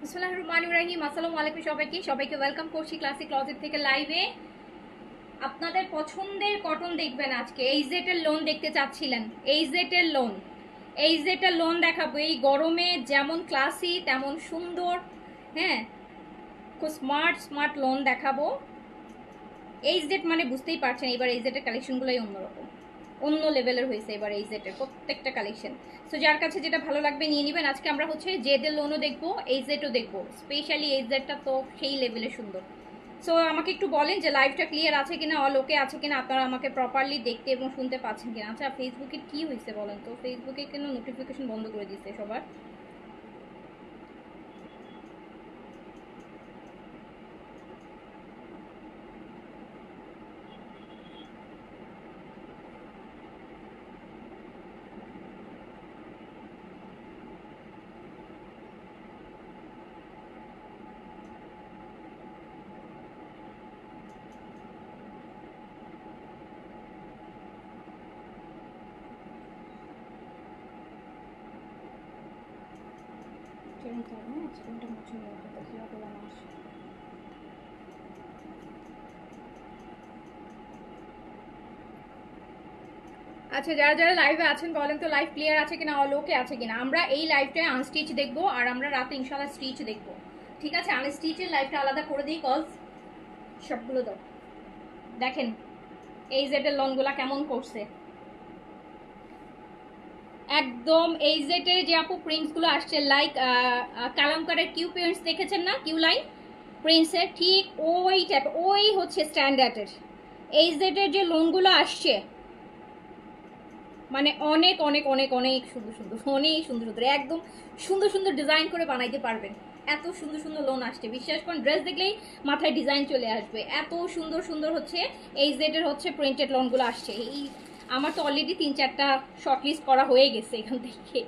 বিসমিল্লাহির রহমানির রহিম। আসসালামু আলাইকুম সবাইকে ওয়েলকাম করছি ক্লাসিক ক্লজেট থেকে লাইভে। আপনাদের পছন্দের কটন দেখবেন আজকে। এইচজেড এর লোন দেখতে চাচ্ছিলেন, এইচজেড এর লোন দেখাবো। এই গরমে যেমন ক্লাসি তেমন সুন্দর, হ্যাঁ, খুব স্মার্ট লোন দেখাবো। এইচজেড মানে বুঝতেই পারছেন, এবার এইচজেড এর কালেকশনগুলোই অন্যরকম, অন্য লেভেলের হয়েছে এবার এইচজেড এর প্রত্যেকটা কালেকশন। সো যার কাছে যেটা ভালো লাগবে নিয়ে নেবেন। আজকে আমরা হচ্ছে জেদের লোনও দেখবো, এইচজেডও দেখবো। স্পেশালি এইচজেডটা তো সেই লেভেলে সুন্দর। সো আমাকে একটু বলেন যে লাইভটা ক্লিয়ার আছে কিনা, অল ওকে আছে কিনা, আপনারা আমাকে প্রপারলি দেখতে এবং শুনতে পাচ্ছেন কিনা। আচ্ছা, ফেসবুকে কি হয়েছে বলেন তো? ফেসবুকে কেন নোটিফিকেশন বন্ধ করে দিচ্ছে সবার? আচ্ছা, যারা যারা লাইভে আছেন বলেন তো লাইভ ক্লিয়ার আছে কিনা, অল ওকে আছে কিনা। আমরা এই লাইভটায় আনস্টিচ দেখবো আর আমরা রাতে ইনশাআল্লাহ স্টিচ দেখবো। ঠিক আছে, আনস্টিচের লাইভটা আলাদা করে দিই, কজ সবগুলো দাও। দেখেন এইচজেড এর লোনগুলা কেমন করছে একদম। এইচজেড এর যে আপু প্রিন্টস গুলো আসছে, লাইক কালামকারের কিউ প্রিন্টস দেখেছেন না, কিউ লাইন প্রিন্টসের ঠিক ওই টাইপ, ওই হচ্ছে স্ট্যান্ডার্ডের এইচজেড এর যে লোনগুলো আসছে, মানে অনেক অনেক অনেক অনেক সুন্দর সুন্দর, অনেক সুন্দর সুন্দর, একদম সুন্দর সুন্দর ডিজাইন করে বানাইতে পারবেন। এত সুন্দর সুন্দর লোন আসছে, বিশ্বাস করেন ড্রেস দেখলেই মাথায় ডিজাইন চলে আসবে। এত সুন্দর সুন্দর হচ্ছে এইচজেড এর হচ্ছে প্রিন্টেড লোনগুলো আসছে। এই আমার তো অলরেডি 3-4টা শর্টলিস্ট করা হয়ে গেছে, এখান থেকে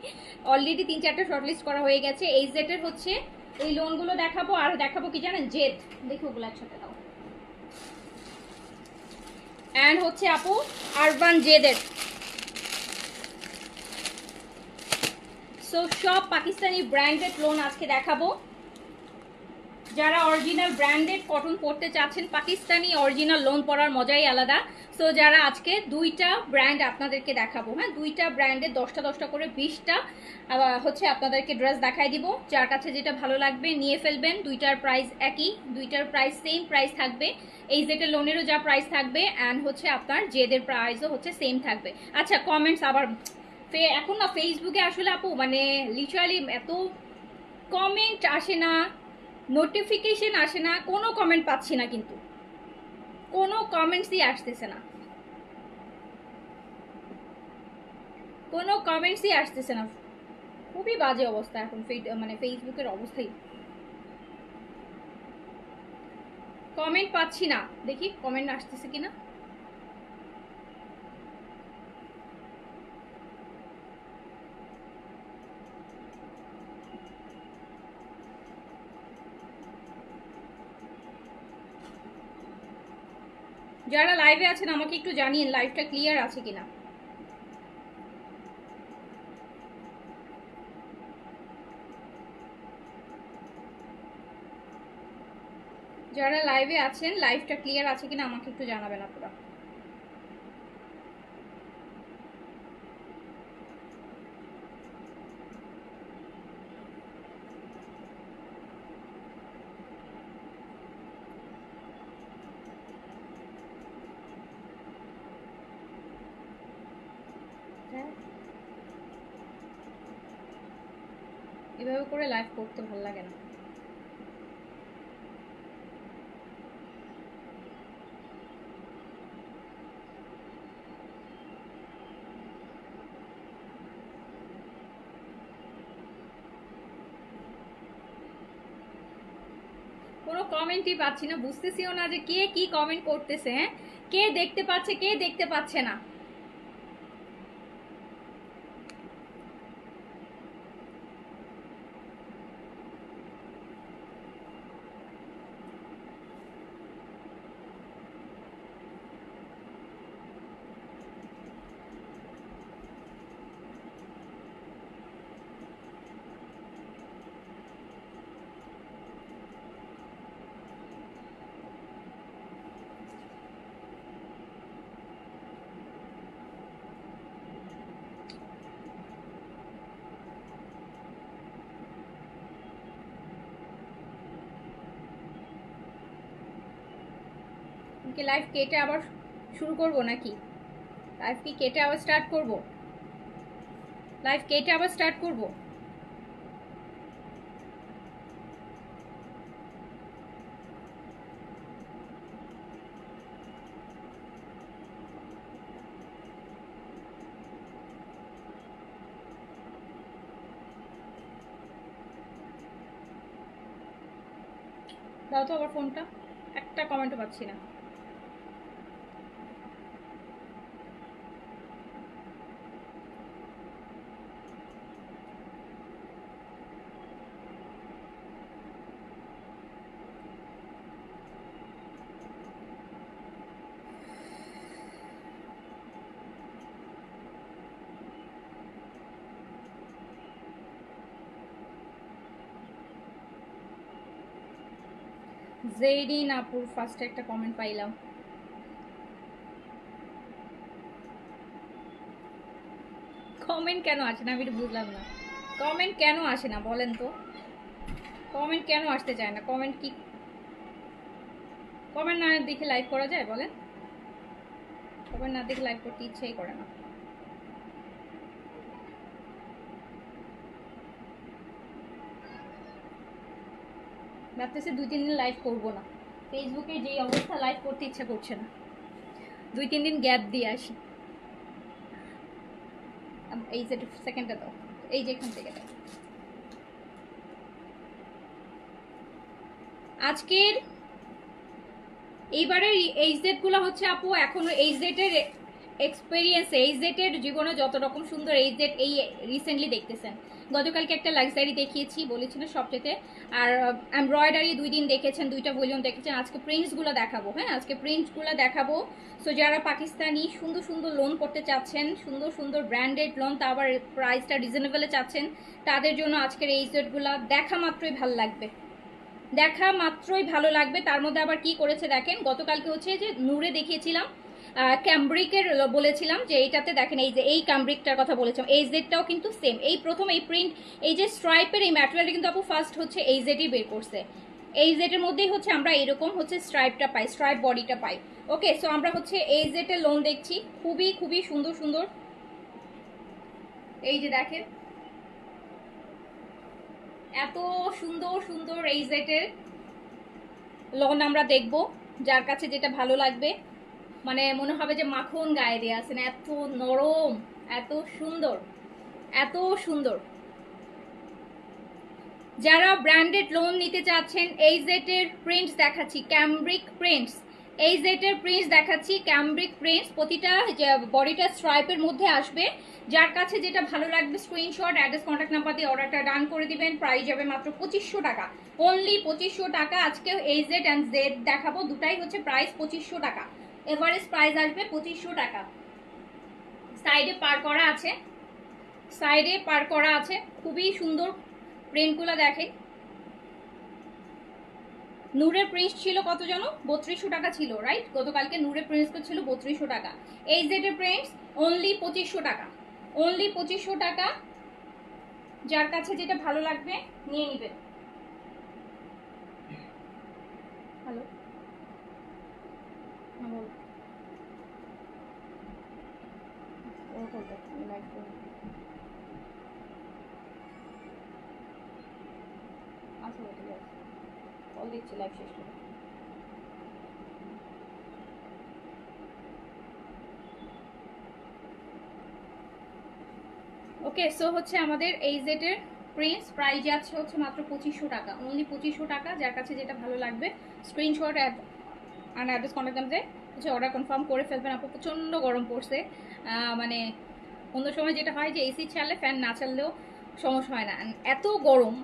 অলরেডি 3-4টা শর্টলিস্ট করা হয়ে গেছে। এইচজেড এর হচ্ছে এই লোনগুলো দেখাবো, আর দেখাবো কি জানেন, জেড। দেখো ওগুলো একসাথে দাও। অ্যান্ড হচ্ছে আপু আরবান জেদের। সো সব পাকিস্তানি ব্র্যান্ডেড লোন আজকে দেখাবো। যারা অরিজিনাল ব্র্যান্ডেড কটন পরতে চাচ্ছেন, পাকিস্তানি অরিজিনাল লোন পরার মজাই আলাদা। সো যারা আজকে দুইটা ব্র্যান্ড আপনাদেরকে দেখাবো, হ্যাঁ, দুইটা ব্র্যান্ডের 10টা করে 20টা হচ্ছে আপনাদেরকে ড্রেস দেখাই দিব। যার কাছে যেটা ভালো লাগবে নিয়ে ফেলবেন। দুইটার প্রাইস একই, দুইটার প্রাইস সেম প্রাইস থাকবে। এই জেটের লোনেরও যা প্রাইস থাকবে অ্যান্ড হচ্ছে আপনার জেদের প্রাইসও হচ্ছে সেম থাকবে। আচ্ছা, কমেন্টস আবার এখন না ফেসবুকে আসলে আপু মানে লিটারালি এত কমেন্ট আসে না, নোটিফিকেশন আসে না, কোনো কমেন্ট পাচ্ছি না, কিন্তু কোনো কমেন্টসই আসতেছে না, কোনো কমেন্টসই আসতেছে না। খুবই বাজে অবস্থা এখন মানে ফেসবুকের অবস্থাই। কমেন্ট পাচ্ছি না, দেখি কমেন্ট আসতেছে কিনা। যারা লাইভে আছেন আমাকে একটু জানিয়েন লাইভটা ক্লিয়ার আছে কিনা। যারা লাইভে আছেন লাইভটা ক্লিয়ার আছে কিনা আমাকে একটু জানাবেন আপনারা। এভাবে করে লাইভ করতে ভালো লাগে না। কোনো কমেন্টই পাচ্ছি না, বুঝতেছিও না যে কে কি কমেন্ট করতেছে, হ্যাঁ, কে দেখতে পাচ্ছে কে দেখতে পাচ্ছে না। কি লাইভ কেটে আবার শুরু করব নাকি? লাইভ কি কেটে আবার স্টার্ট করব? লাইভ কেটে আবার স্টার্ট করব? দাও তো আবার ফোনটা, একটা কমেন্টও পাচ্ছি না। জেরিন আপুর ফার্স্টে একটা কমেন্ট পাইলাম। কমেন্ট কেন আসে না আমি তো বুঝলাম না, কমেন্ট কেন আসে না বলেন তো, কমেন্ট কেন আসতে চায় না? কমেন্ট কি, কমেন্ট না দেখে লাইভ করা যায় বলেন? কমেন্ট না দেখে লাইভ করতে ইচ্ছেই করে না। ভাবতেছে 2-3 দিন লাইভ করবো না, ফেসবুকে যেই অবস্থা লাইভ করতে ইচ্ছা করছে না, 2-3 দিন গ্যাপ দিয়ে আসি। এই যে সেকেন্ডটা দাও, এই যে এখান থেকে দাও। আজকের এইবারের এইচজেড গুলো হচ্ছে আপু এখনো এইচজেড এর এক্সপেরিয়েন্স, এইচজেড এর জীবনে যত রকম সুন্দর এইচজেড এই রিসেন্টলি দেখতেছেন। গতকালকে একটা লাক্সারি দেখিয়েছি বলেছিল সবচেয়ে, আর এমব্রয়ডারি 2 দিন দেখেছেন, 2টা ভলিউম দেখেছেন। আজকে প্রিন্টসগুলো দেখাবো, হ্যাঁ আজকে প্রিন্টসগুলো দেখাবো। সো যারা পাকিস্তানি সুন্দর সুন্দর লোন করতে চাচ্ছেন, সুন্দর সুন্দর ব্র্যান্ডেড লোন, তা আবার প্রাইসটা রিজনেবলে চাচ্ছেন, তাদের জন্য আজকের এইচজেডগুলো দেখা মাত্রই ভালো লাগবে, দেখা মাত্রই ভালো লাগবে। তার মধ্যে আবার কি করেছে দেখেন, গতকালকে হচ্ছে যে নূরে দেখিয়েছিলাম ক্যামব্রিকের, বলেছিলাম যে এইটাতে দেখেন, এই যে এই ক্যামব্রিকটার কথা বলেছিলাম, এই জেডটাও কিন্তু সেম, এই প্রথম এই প্রিন্ট, এই যে স্ট্রাইপের এই ম্যাটেরিয়ালটা কিন্তু আপু ফার্স্ট হচ্ছে এই জেডই বের করছে। এই জেডের মধ্যেই হচ্ছে আমরা এরকম হচ্ছে স্ট্রাইপটা পাই, স্ট্রাইপ বডিটা পাই। ওকে, সো আমরা হচ্ছে এই জেডের লোন দেখছি, খুবই খুবই সুন্দর সুন্দর। এই যে দেখেন এত সুন্দর সুন্দর এই জেটের লোন আমরা দেখব, যার কাছে যেটা ভালো লাগবে, মানে মনে হবে যে মাখন গায়ে দিয়ে আছেন, এত নরম, এত সুন্দর, এত সুন্দর। যারা ব্র্যান্ডেড লোন নিতে চাচ্ছেন, এই জেটের প্রিন্টস দেখাচ্ছি, ক্যামব্রিক প্রিন্টস, এই জেটের প্রিন্টস দেখাচ্ছি, ক্যামব্রিক প্রিন্টস, প্রতিটা বডিটা স্ট্রাইপের মধ্যে আসবে। যার কাছে যেটা ভালো লাগবে স্ক্রিনশট, অ্যাড্রেস, কন্ট্যাক্ট নাম্বার দিয়ে অর্ডারটা ডান করে দিবেন। প্রাইস যাবে মাত্র 2500 টাকা, অনলি 2500 টাকা। আজকে এই জেড অ্যান্ড জেড দেখাবো, দুটাই হচ্ছে প্রাইস 2500 টাকা, এভারেজ প্রাইস আসবে 2500 টাকা। সাইডে পার করা আছে, সাইডে পার করা আছে, খুবই সুন্দর প্রিন্টগুলো দেখেন। নূরের প্রিন্স ছিল কত জানো, 3200 টাকা ছিল, রাইট? গতকালকে নূরের প্রিন্স ছিল 3200 টাকা। এই জেডের প্রিন্স অনলি 2500 টাকা, অনলি 2500 টাকা। যার কাছে যেটা ভালো লাগবে নিয়ে নিবেন। হ্যালো, দেখছি লাইভ শেষ করে। ওকে, সো হচ্ছে আমাদের এই জেটের প্রিন্স প্রাইস আছে হচ্ছে মাত্র 2500 টাকা, অনলি 2500 টাকা। যার কাছে যেটা ভালো লাগবে স্ক্রিনশট আর অ্যাড্রেস কন্ট্যাক্ট নাম্বারে হচ্ছে অর্ডার কনফার্ম করে ফেলবেন। আপু প্রচণ্ড গরম পড়ছে, মানে অন্য সময় যেটা হয় যে এসি চাললে ফ্যান না চাললেও সমস্যা হয় না, এত গরম,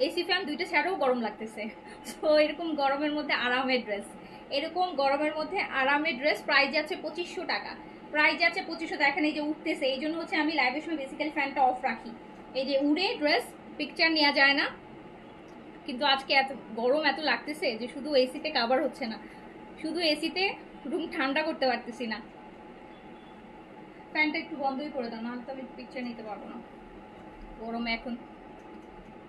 এসি ফ্যান দুইটা ছাড়াও গরম লাগতেছে। তো এরকম গরমের মধ্যে আরামের ড্রেস, এরকম গরমের মধ্যে আরামের ড্রেস প্রাইস যাচ্ছে 2500 টাকা, প্রাইস যাচ্ছে 2500। দেখেন এই যে উঠতেছে, এই জন্য হচ্ছে আমি লাইভের সময় বেসিক্যালি ফ্যানটা অফ রাখি, এই যে উড়ে ড্রেস পিকচার নেওয়া যায় না, কিন্তু আজকে এত গরম এত লাগতেছে যে শুধু এসিতে কাভার হচ্ছে না, শুধু এসিতে রুম ঠান্ডা করতে পারতেছি না। ফ্যানটা একটু বন্ধই করে দাও, নাহলে তো আমি পিকচার নিতে পারবো না গরমে এখন।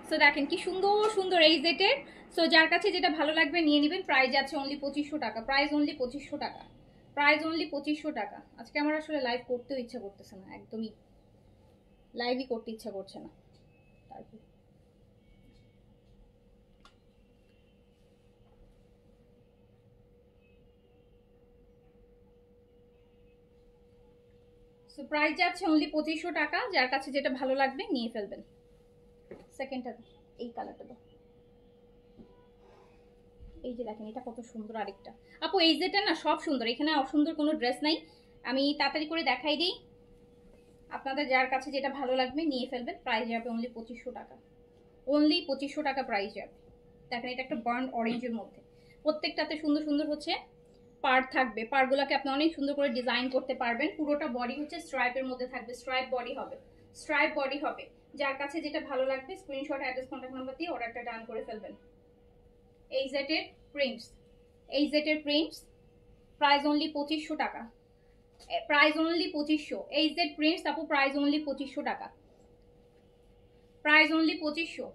সো দেখেন কি সুন্দর সুন্দর এই জেটের সো যার কাছে যেটা ভালো লাগবে নিয়ে নেবেন। প্রাইস যাচ্ছে অনলি 2500 টাকা, প্রাইস অনলি 2500 টাকা, প্রাইস অনলি 2500 টাকা। আজকে আমার আসলে লাইভ করতেও ইচ্ছা করতেছে না, একদমই লাইভই করতে ইচ্ছা করছে না। তারপর সো প্রাইস যাচ্ছে অনলি 2500 টাকা, যার কাছে যেটা ভালো লাগবে নিয়ে ফেলবেন। সেকেন্ডটা এই কালারটা দাও, এই যে দেখেন এটা কত সুন্দর। আরেকটা আপু এই যেটা না সব সুন্দর, এখানে অসুন্দর কোনো ড্রেস নাই। আমি তাড়াতাড়ি করে দেখাই দিই, আপনাদের যার কাছে যেটা ভালো লাগবে নিয়ে ফেলবেন। প্রাইস যাবে অনলি 2500 টাকা, অনলি 2500 টাকা প্রাইস যাবে। দেখেন এটা একটা বার্ন অরেঞ্জের মধ্যে, প্রত্যেকটাতে সুন্দর সুন্দর হচ্ছে পার থাকবে। পারগুলোকে আপনি অনেক সুন্দর করে ডিজাইন করতে পারবেন। পুরোটা বডি হচ্ছে স্ট্রাইপের মধ্যে থাকবে, স্ট্রাইপ বডি হবে, স্ট্রাইপ বডি হবে। যার কাছে যেটা ভালো লাগবে স্ক্রিনশট, অ্যাড্রেস, কন্ট্যাক্ট নাম্বার দিয়ে অর্ডারটা ডান করে ফেলবেন। এই জেটের প্রিন্টস, এই জেটের প্রিন্টস, প্রাইস অনলি 2500 টাকা, প্রাইস অনলি 2500। এই জেড প্রিন্টস আপু প্রাইস অনলি 2500 টাকা, প্রাইস অনলি 2500।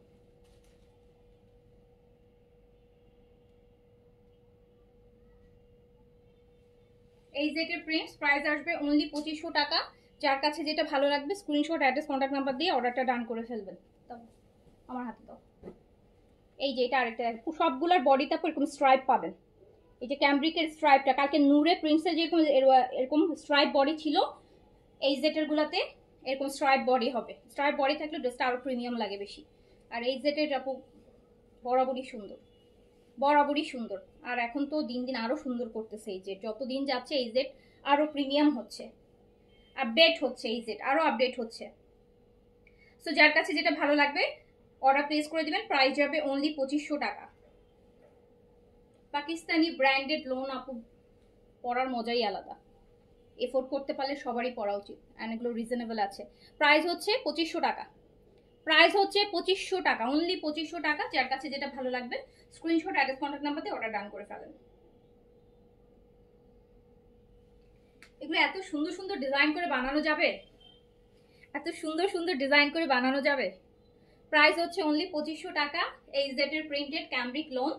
এই জেটের প্রিন্টস প্রাইস আসবে অনলি 2500 টাকা। যার কাছে যেটা ভালো লাগবে স্ক্রিনশট, অ্যাড্রেস, কন্ট্যাক্ট নাম্বার দিয়ে অর্ডারটা ডান করে ফেলবেন। আমার হাতে দাও। এই যে এটা আরেকটা, সবগুলোর বডিতে আপনি এরকম স্ট্রাইপ পাবেন। এই যে ক্যামব্রিকের স্ট্রাইপটা, কালকে নূরে প্রিন্সের যেরকম এরকম স্ট্রাইপ বডি ছিল, এই জেটের গুলাতে এরকম স্ট্রাইপ বডি হবে। স্ট্রাইপ বডি থাকলে ড্রেসটা আরো প্রিমিয়াম লাগে বেশি। আর এই জেটের আপু বরাবরই সুন্দর, বরাবরই সুন্দর। আর এখন তো দিন দিন আরো সুন্দর করতেছে এই জেট, যত দিন যাচ্ছে এই জেট আরো প্রিমিয়াম হচ্ছে, আপডেট হচ্ছে, এই জেট আরো আপডেট হচ্ছে। সো যার কাছে যেটা ভালো লাগবে অর্ডার প্লেস করে দিবেন। প্রাইস যাবে অনলি 2500 টাকা। পাকিস্তানি ব্র্যান্ডেড লোন আপু পরার মজাই আলাদা, এফোর্ড করতে পারলে সবারই পরা উচিত। অ্যান্ড এগুলো রিজনেবল আছে। প্রাইস হচ্ছে 2500 টাকা, প্রাইস হচ্ছে 2500 টাকা, অনলি 2500 টাকা। যার কাছে যেটা ভালো লাগবে স্ক্রিনশট, অ্যাড্রেস, কন্ট্যাক্ট নাম্বার দিয়ে অর্ডার ডান করে ফেলেন। এগুলো এত সুন্দর সুন্দর ডিজাইন করে বানানো যাবে, এত সুন্দর সুন্দর ডিজাইন করে বানানো যাবে। প্রাইস হচ্ছে অনলি 2500 টাকা। এই জেটের printed cambric lawn,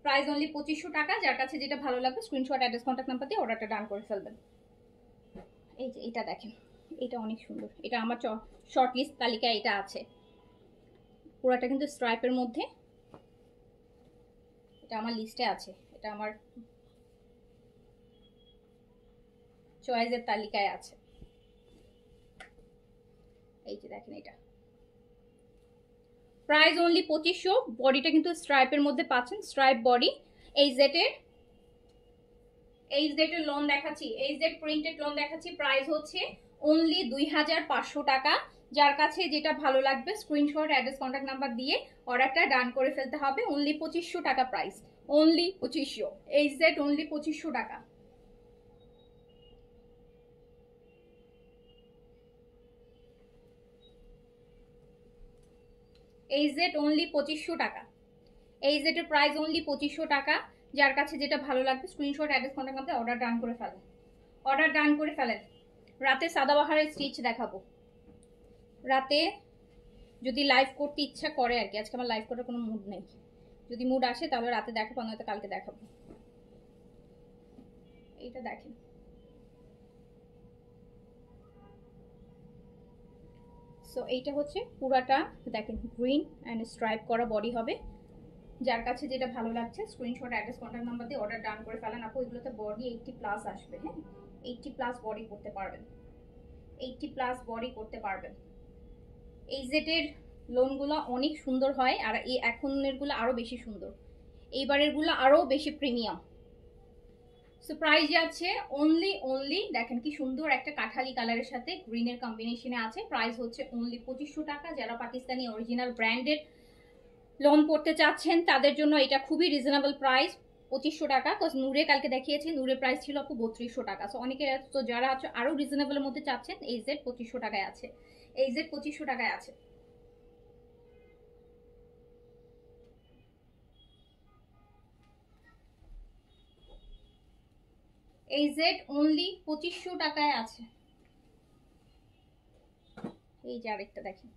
price only 2500 টাকা। যার কাছে যেটা ভালো লাগবে স্ক্রিনশট, অ্যাড্রেস, কন্ট্যাক্ট নাম্বার দিয়ে অর্ডারটা ডান করে ফেলবেন। এই যে এটা দেখেন, এটা অনেক সুন্দর, এটা আমার শর্ট লিস্ট তালিকায় এটা আছে। পুরোটা কিন্তু স্ট্রাইপের মধ্যে, এটা আমার লিস্টে আছে, এটা আমার চয়েসের তালিকায় আছে। এই যে দেখেন এটা প্রাইস অনলি 2500। বডিটা কিন্তু স্ট্রাইপের মধ্যে পাচ্ছেন, স্ট্রাইপ বডি। এই জেটের, এই জেটের লোন দেখাচ্ছি, এই জেড প্রিন্টেড লোন দেখাচ্ছি। প্রাইস হচ্ছে অনলি 2500 টাকা। যার কাছে যেটা ভালো লাগবে স্ক্রিনশট, অ্যাড্রেস, কন্ট্যাক্ট নাম্বার দিয়ে অর্ডারটা ডান করে ফেলতে হবে। অনলি 2500 টাকা প্রাইস, অনলি 2500। এই জেড অনলি 2500 টাকা। এই জেড অনলি 2500 টাকা, এই জেটের প্রাইস অনলি 2500 টাকা। যার কাছে যেটা ভালো লাগবে screenshot, address, contact number order ডান করে ফেলেন, অর্ডার ডান করে ফেলেন। রাতে সাদাবাহারের স্টিচ দেখাবো, রাতে যদি লাইভ করতে ইচ্ছা করে আর কি। আজকে আমার লাইভ করার কোনো মুড নেই, যদি মুড আসে তাহলে রাতে দেখাবো, নয়তো কালকে দেখাবো। এইটা দেখেন, সো এইটা হচ্ছে পুরাটা দেখেন গ্রিন অ্যান্ড স্ট্রাইপ করা বডি হবে। যার কাছে যেটা ভালো লাগছে স্ক্রিনশট, অ্যাড্রেস, কন্ট্যাক্ট নাম্বার দিয়ে অর্ডার ডান করে ফেলেন। আপু এগুলোতে বডি 80+ আসবে, হ্যাঁ 80+ বডি করতে পারবেন, 80+ বডি করতে পারবেন। এই জেটের লোনগুলো অনেক সুন্দর হয়, আর এই এখনের গুলো আরো বেশি সুন্দর, এইবারের গুলো আরো বেশি প্রিমিয়াম। সো প্রাইস যাচ্ছে অনলি দেখেন কি সুন্দর একটা কাঠালি কালারের সাথে গ্রিনের কম্বিনেশনে আছে। প্রাইস হচ্ছে অনলি 2500 টাকা। যারা পাকিস্তানি অরিজিনাল ব্র্যান্ডেড লোন করতে চাচ্ছেন তাদের জন্য এটা খুবই রিজনেবল প্রাইস, 2500 টাকা। বিকজ নূরে কালকে দেখিয়েছি, নূরের প্রাইস ছিল আপু 3200 টাকা। সো অনেকে, তো যারা হচ্ছে আরো রিজনেবলের মধ্যে চাচ্ছেন, এই জেড 2500 টাকায় আছে, এই জেড 2500 টাকায় আছে। এই জেড অনলি 2500 টাকায় আছে। এই যে আরেকটা দেখেন,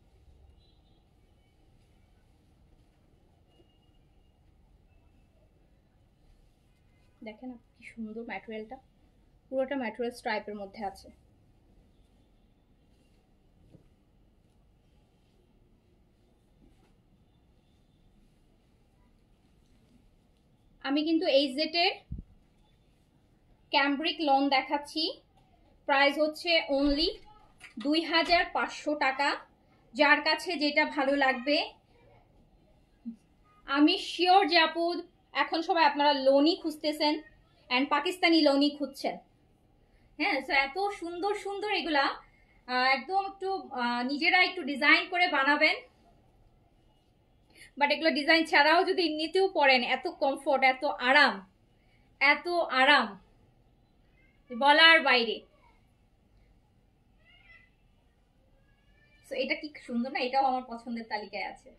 দেখেন কি সুন্দর ম্যাটেরিয়ালটা, পুরোটা ম্যাটেরিয়াল স্ট্রাইপের মধ্যে আছে। আমি কিন্তু এইচজেটের ক্যামব্রিক লোন দেখাচ্ছি, প্রাইস হচ্ছে অনলি 2500 টাকা। যার কাছে যেটা ভালো লাগবে, আমি শিওর যে আপু এখন সবাই আপনারা লোনই খুঁজতেছেন অ্যান্ড পাকিস্তানি লোনই খুঁজছেন। হ্যাঁ, সো এত সুন্দর সুন্দর এগুলা একদম একটু নিজেরা একটু ডিজাইন করে বানাবেন, বাট এগুলো ডিজাইন ছাড়াও যদি এমনিতেও পরেন এত কমফোর্ট, এত আরাম, এত আরাম বলার বাইরে। সো এটা কি সুন্দর না, এটাও আমার পছন্দের তালিকায় আছে।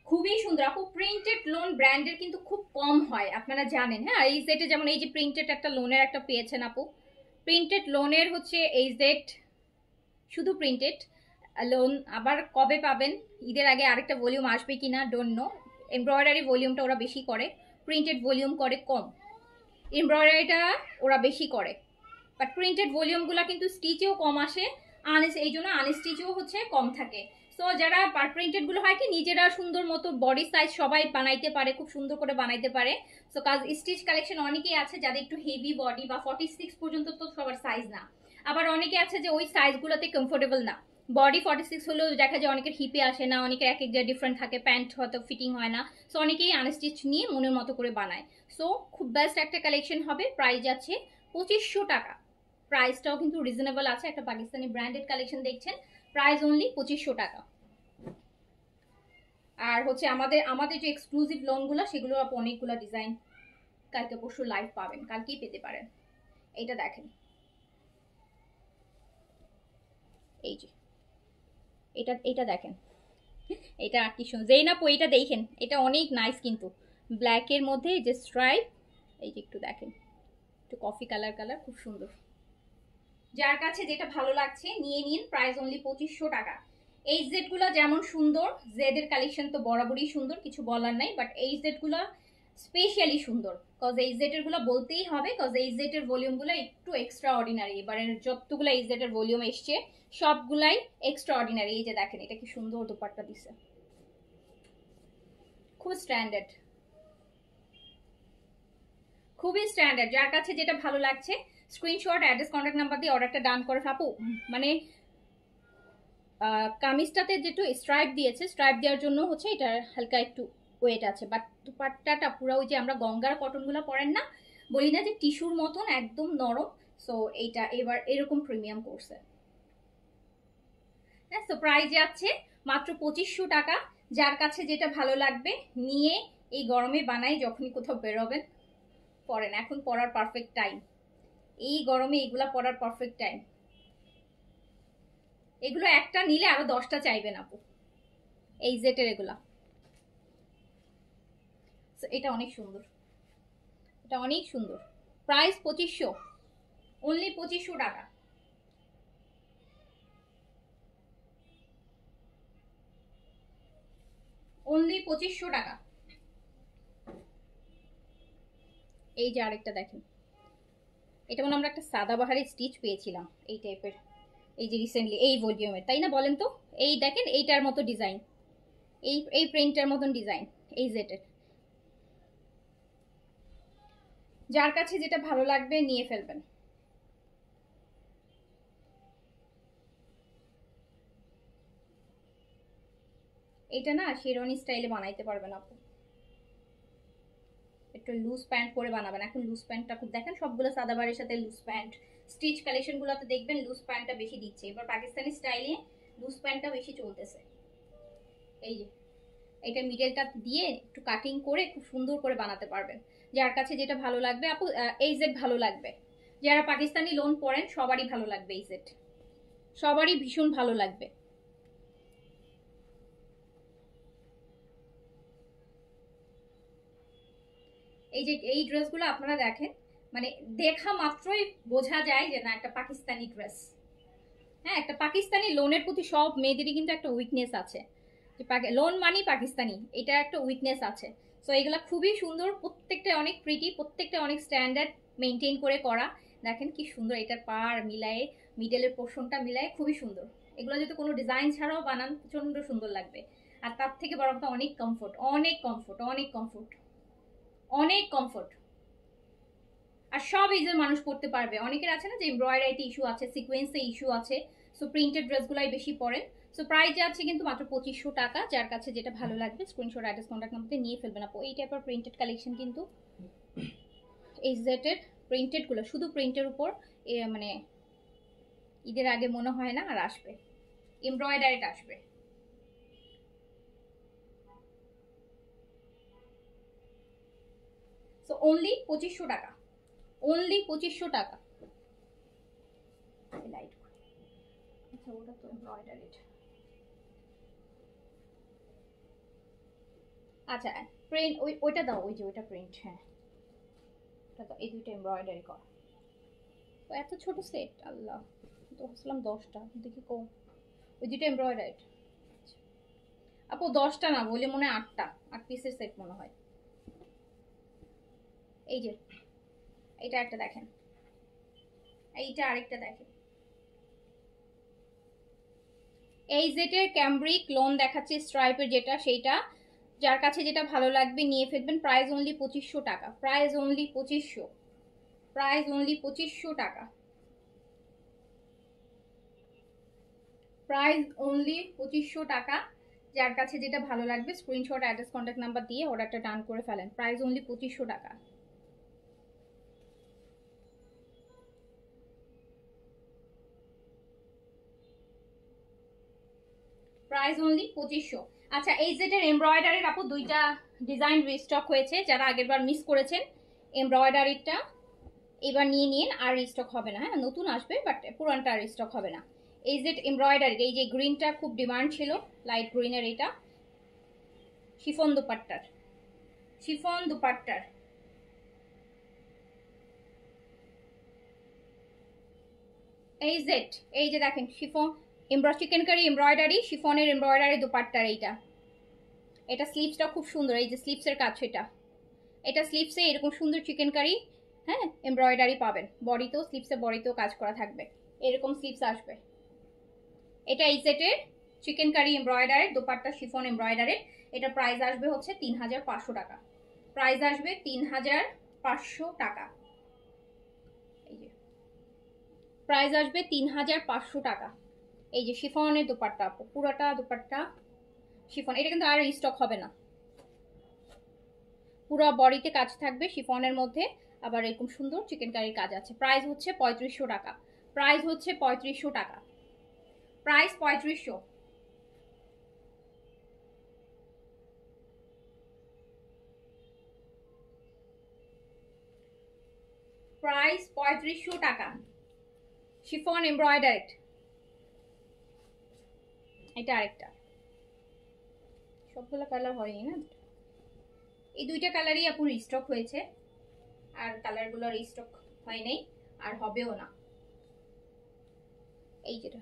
খুবই সুন্দর আপু। প্রিন্টেড লোন ব্র্যান্ডের কিন্তু খুব কম হয়, আপনারা জানেন। হ্যাঁ, এই সেটে যেমন এই যে প্রিন্টেড একটা লোনের একটা পেয়েছেন আপু, প্রিন্টেড লোনের হচ্ছে এই সেট শুধু প্রিন্টেড লোন। আবার কবে পাবেন, ঈদের আগে আরেকটা ভলিউম আসবে কিনা ডোন্ট নো। এমব্রয়ডারি ভলিউমটা ওরা বেশি করে, প্রিন্টেড ভলিউম করে কম। এমব্রয়ডারিটা ওরা বেশি করে, বাট প্রিন্টেড ভলিউমগুলো কিন্তু স্টিচেও কম আসে, এই জন্য আনস্টিচেও হচ্ছে কম থাকে। সো যারা প্রিন্টেডগুলো হয় কি নিজেরা সুন্দর মতো বডি সাইজ সবাই বানাইতে পারে, খুব সুন্দর করে বানাইতে পারে। সো কাজ স্টিচ কালেকশন অনেকেই আছে যাদের একটু হেভি বডি বা 46 পর্যন্ত তো সবার সাইজ না, আবার অনেকে আছে যে ওই সাইজগুলোতে কমফোর্টেবল না। বডি 46 হলেও দেখা যায় অনেকের হিপে আসে না, অনেকের এক এক জায়গায় ডিফারেন্ট থাকে, প্যান্ট হয়তো ফিটিং হয় না। সো অনেকেই আনস্টিচ নিয়ে মনের মতো করে বানায়। সো খুব বেস্ট একটা কালেকশন হবে, প্রাইস আছে 2500 টাকা। প্রাইসটাও কিন্তু রিজনেবল আছে, একটা পাকিস্তানি ব্র্যান্ডেড কালেকশন দেখছেন, প্রাইস অনলি 2500 টাকা। আর হচ্ছে আমাদের যে এক্সক্লুসিভ লোনগুলো সেগুলো অনেকগুলো ডিজাইন কালকে পরশু লাইভ পাবেন, কালকেই পেতে পারেন। এইটা দেখেন, এই যে এটা দেখেন, এটা কি সুন্দর। যেই না এটা দেখেন, এটা অনেক নাইস কিন্তু ব্ল্যাকের মধ্যে যে স্ট্রাইপ, এই যে একটু দেখেন, একটু কফি কালার খুব সুন্দর। যার কাছে যেটা ভালো লাগছে নিয়ে নিন, প্রাইস অনলি 2500 টাকা। এই জেড গুলো যেমন সুন্দর, জেড এর কালেকশন তো বরাবরই সুন্দর, কিছু বলার নাই, বাট এই জেড গুলো স্পেশালি সুন্দর। কজ এই জেড এর গুলো বলতেই হবে, কজ এই জেড এর ভলিউম গুলো একটু এক্সট্রা অর্ডিনারি। এবারে যতগুলো এই জেড এর ভলিউম এসছে সবগুলাই এক্সট্রা অর্ডিনারি। এই যে দেখেন, এটা কি সুন্দর দোপাট্টা দিছে, খুব স্ট্যান্ডার্ড, খুবই স্ট্যান্ডার্ড। যার কাছে যেটা ভালো লাগছে স্ক্রিনশট, অ্যাড্রেস, কন্ট্যাক্ট নাম্বার দিয়ে অর্ডারটা ডান করে আপু। মানে কামিজটাতে যেটু স্ট্রাইপ দিয়েছে, স্ট্রাইপ দেওয়ার জন্য হচ্ছে এটা হালকা একটু ওয়েট আছে, বাট দুপাট্টাটা পুরো ওই যে আমরা গঙ্গার কটনগুলো পরেন না, বলি না যে টিস্যুর মতন একদম নরম। সো এইটা এবার এরকম প্রিমিয়াম করছে। হ্যাঁ, সো প্রাইস যাচ্ছে মাত্র 2500 টাকা। যার কাছে যেটা ভালো লাগবে নিয়ে এই গরমে বানাই, যখনই কোথাও বেরোবেন পরেন। এখন পরার পারফেক্ট টাইম, এই গরমে এগুলা পরার পারফেক্ট টাইম। এগুলো একটা নিলে আরো 10টা চাইবেন আপু, এই জেটের এগুলা। এটা অনেক সুন্দর, এটা অনেক সুন্দর। প্রাইস 2500, অনলি 2500 টাকা। অনলি 2500 টাকা। এই যে আরেকটা দেখেন, এটা মনে আমরা একটা সাদাবাহারি স্টিচ পেয়েছিলাম এই টাইপের, এই যে রিসেন্টলি এই ভলিউমের, তাই না বলেন তো? এই দেখেন এইটার মতো ডিজাইন, এই প্রিন্টের মতন ডিজাইন এই জেটের। যার কাছে যেটা ভালো লাগবে নিয়ে ফেলবেন। এটা না শেরওয়ানি স্টাইলে বানাইতে পারবেন আপু, একটু লুজ প্যান্ট পরে বানাবেন। এখন লুজ প্যান্টটা খুব দেখেন, সবগুলো সাদাবারের সাথে লুজ প্যান্ট, স্টিচ কালেকশনগুলোতে দেখবেন লুজ প্যান্টটা বেশি দিচ্ছে। এবার পাকিস্তানি স্টাইলে লুজ প্যান্টটা বেশি চলতেছে। এই যে এটা মিডলটা দিয়ে একটু কাটিং করে খুব সুন্দর করে বানাতে পারবেন। যার কাছে যেটা ভালো লাগবে আপু, এই জেড ভালো লাগবে। যারা পাকিস্তানি লোন পড়েন সবারই ভালো লাগবে এই জেড, সবারই ভীষণ ভালো লাগবে। এই যে এই ড্রেসগুলো আপনারা দেখেন, মানে দেখা মাত্রই বোঝা যায় যে না একটা পাকিস্তানি ড্রেস। হ্যাঁ, একটা পাকিস্তানি লোনের প্রতি সব মেয়েদেরই কিন্তু একটা উইকনেস আছে, যে লোন মানি পাকিস্তানি, এটা একটা উইকনেস আছে। সো এগুলো খুবই সুন্দর, প্রত্যেকটা অনেক প্রিটি, প্রত্যেকটা অনেক স্ট্যান্ডার্ড মেনটেন করে করা। দেখেন কি সুন্দর, এটার পার মিলায়ে মিডলের পোর্শনটা মিলায়ে খুবই সুন্দর। এগুলো যদি কোনো ডিজাইন ছাড়াও বানান প্রচণ্ড সুন্দর লাগবে। আর তার থেকে বড় কথা অনেক কমফোর্ট, অনেক কমফোর্ট, অনেক কমফোর্ট, অনেক কমফোর্ট। আর সব এজের মানুষ পড়তে পারবে। অনেকের আছে না যে এমব্রয়ডারিতে ইস্যু আছে, সিকোয়েন্সে ইস্যু আছে, সো প্রিন্টেড ড্রেসগুলাই বেশি পরেন। সো প্রাইস আছে কিন্তু মাত্র 2500 টাকা। যার কাছে যেটা ভালো লাগবে স্ক্রিনশট অ্যাড্রেস কন্ট্যাক্ট নাম্বারতে নিয়ে ফেলবেন আপু। এই টাইপের প্রিন্টেড কালেকশন কিন্তু এই জেটের প্রিন্টেডগুলো শুধু প্রিন্টের উপর মানে ঈদের আগে মনে হয় না আর আসবে, এমব্রয়ডারিটা আসবে। সো অনলি 2500 টাকা, অনলি 2500 টাকা। লাইট, আচ্ছা ওটা তো এমব্রয়ডারিড। আচ্ছা প্রিন্ট ওইটা দাও, ওই যে ওইটা প্রিন্ট, হ্যাঁ ওটা দাও। এই দুইটা এমব্রয়ডারি করা। তো এত ছোট সেট, আল্লাহ, তো ভাবছিলাম 10টা, দেখি কম। ওই দুইটা এমব্রয়ডারিড আপু, 10টা না বলে মনে হয় 8টা, 8 পিসের সেট মনে হয়। এই যে এটা একটা দেখেন, এইটা আরেকটা দেখেন। এই জেটের ক্যামব্রিক লোন দেখাচ্ছে স্ট্রাইপের যেটা, সেইটা যার কাছে যেটা ভালো লাগবে নিয়ে ফেলবেন। প্রাইস অনলি 2500 টাকা, প্রাইস অনলি 2500, প্রাইস অনলি 2500 টাকা, প্রাইস অনলি 2500 টাকা। যার কাছে যেটা ভালো লাগবে স্ক্রিনশট অ্যাড্রেস কন্ট্যাক্ট নাম্বার দিয়ে অর্ডারটা ডান করে ফেলেন। প্রাইস অনলি 2500 টাকা, প্রাইস অনলি 2500। আচ্ছা এই জেটের এমব্রয়ডারির আপু দুইটা ডিজাইন রিস্টক হয়েছে, যারা আগেরবার মিস করেছেন এমব্রয়ডারিটা এবার নিয়ে নিন, আর রিস্টক হবে না। হ্যাঁ নতুন আসবে বাট পুরানটা আর রিস্টক হবে না। এই জেট এমব্রয়ডারির এই যে গ্রিনটা খুব ডিমান্ড ছিল, লাইট গ্রিনের, এটা শিফন দুপাট্টার, শিফন দুপাট্টার। এই জেট এই যে দেখেন শিফন চিকেন কারি এমব্রয়ডারি, শিফনের এমব্রয়ডারি দুপাট্টার এইটা। এটা স্লিভসটা খুব সুন্দর, এই যে স্লিভসের কাজ, এটা স্লিভসে এরকম সুন্দর চিকেন কারি, হ্যাঁ এমব্রয়ডারি পাবেন। বডিতেও স্লিভসে বডিতেও কাজ করা থাকবে, এরকম স্লিভস আসবে। এটা এই সেটের চিকেন কারি এমব্রয়ডারি দোপাট্টা শিফন এমব্রয়ডারি। এটা প্রাইস আসবে হচ্ছে 3500 টাকা, প্রাইস আসবে 3500 টাকা। এই যে প্রাইস আসবে 3500 টাকা। এই যে শিফনের দোপাট্টা, পুরোটা দোপাট্টা শিফন, এটা কিন্তু আর স্টক হবে না। পুরো বডিতে কাজ থাকবে শিফনের মধ্যে, আবার এরকম সুন্দর চিকেন কারির কাজ আছে। প্রাইস হচ্ছে 3500 টাকা, প্রাইস হচ্ছে 3500 টাকা, প্রাইস 3500, প্রাইস 3500 টাকা। শিফন এমব্রয়ডারি, এটা আরেকটা, সবগুলো কালার হয়নি না, এই দুইটা কালারই আপু রিস্টক হয়েছে, আর কালারগুলো রিস্টক হয় নাই আর হবেও না। এই যেটা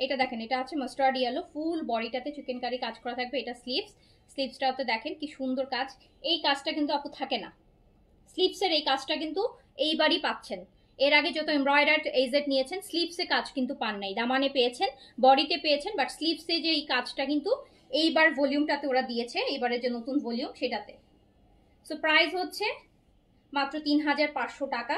এটা দেখেন, এটা আছে মাস্টার্ড ইয়েলো, ফুল বডিটাতে চিকেন কারি কাজ করা থাকবে। এটা স্লিভস, স্লিভসটাতে দেখেন কি সুন্দর কাজ। এই কাজটা কিন্তু আপু থাকে না, স্লিভসের এই কাজটা কিন্তু এইবারই পাচ্ছেন। এর আগে যত এমব্রয়ডার্ড এইজেড নিয়েছেন স্লিভসে কাজ কিন্তু পান নাই, দামানে পেয়েছেন, বডিতে পেয়েছেন, বাট স্লিভসে যে এই কাজটা কিন্তু এইবার ভলিউমটাতে ওরা দিয়েছে, এইবারের যে নতুন ভলিউম সেটাতে। সো প্রাইস হচ্ছে মাত্র 3500 টাকা।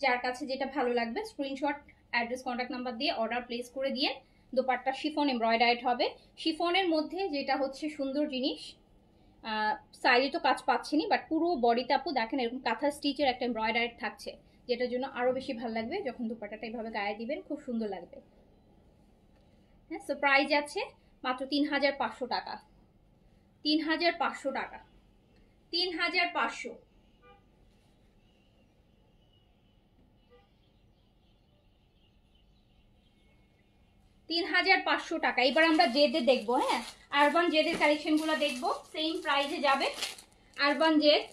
যার কাছে যেটা ভালো লাগবে স্ক্রিনশট অ্যাড্রেস কন্ট্যাক্ট নাম্বার দিয়ে অর্ডার প্লেস করে দিয়ে। দোপাট্টা শিফন এমব্রয়ডারিড হবে, শিফনের মধ্যে যেটা হচ্ছে সুন্দর জিনিস, সাইডে তো কাজ পাচ্ছেনি বাট পুরো বডিতে আপু দেখেন এরকম কাঁথা স্টিচের একটা এমব্রয়ডারি থাকছে, যেটার জন্য আরো বেশি ভালো লাগবে যখন দোপাট্টাটা এইভাবে গায়ে দিবেন, খুব সুন্দর লাগবে। হ্যাঁ সো প্রাইস আছে মাত্র 3500 টাকা, 3500 টাকা, 3500, 3500 টাকা। এবার আমরা জেদের দেখবো, হ্যাঁ আরবান জেদের কালেকশনগুলো দেখবো, সেম প্রাইসে যাবে। আরবান জেদ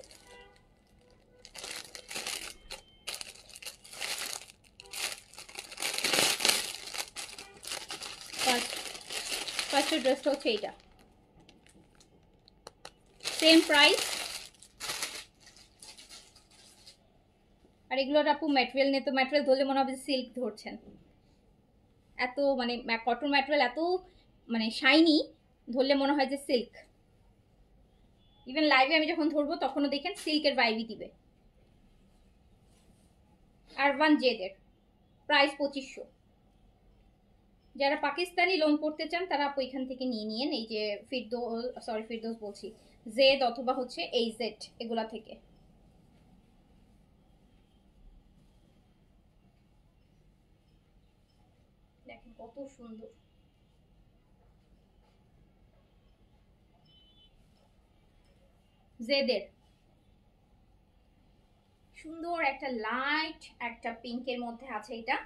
ফার্স্ট ড্রেসটা হচ্ছে এইটা, সেম প্রাইস। আর এগুলোর আপু ম্যাটেরিয়াল নিয়ে তো ম্যাটেরিয়াল ধরলে মনে হবে সিল্ক ধরছেন, এত মানে কটন ম্যাটেরিয়াল এত মানে শাইনি, ধরলে মনে হয় যে সিল্ক। ইভেন লাইভে আমি যখন ধরবো তখনও দেখেন সিল্কের ভাইবই দিবে। আরবান জেদের প্রাইস 2500। যারা পাকিস্তানি লোন করতে চান তারা আপু এখান থেকে নিয়ে নিয়েন, এই যে ফিরদৌস বলছি, জেড অথবা হচ্ছে এই জেড এগুলা থেকে। দেখেন কত সুন্দর, জেদের সুন্দর একটা লাইট একটা পিঙ্কের মধ্যে আছে এটা,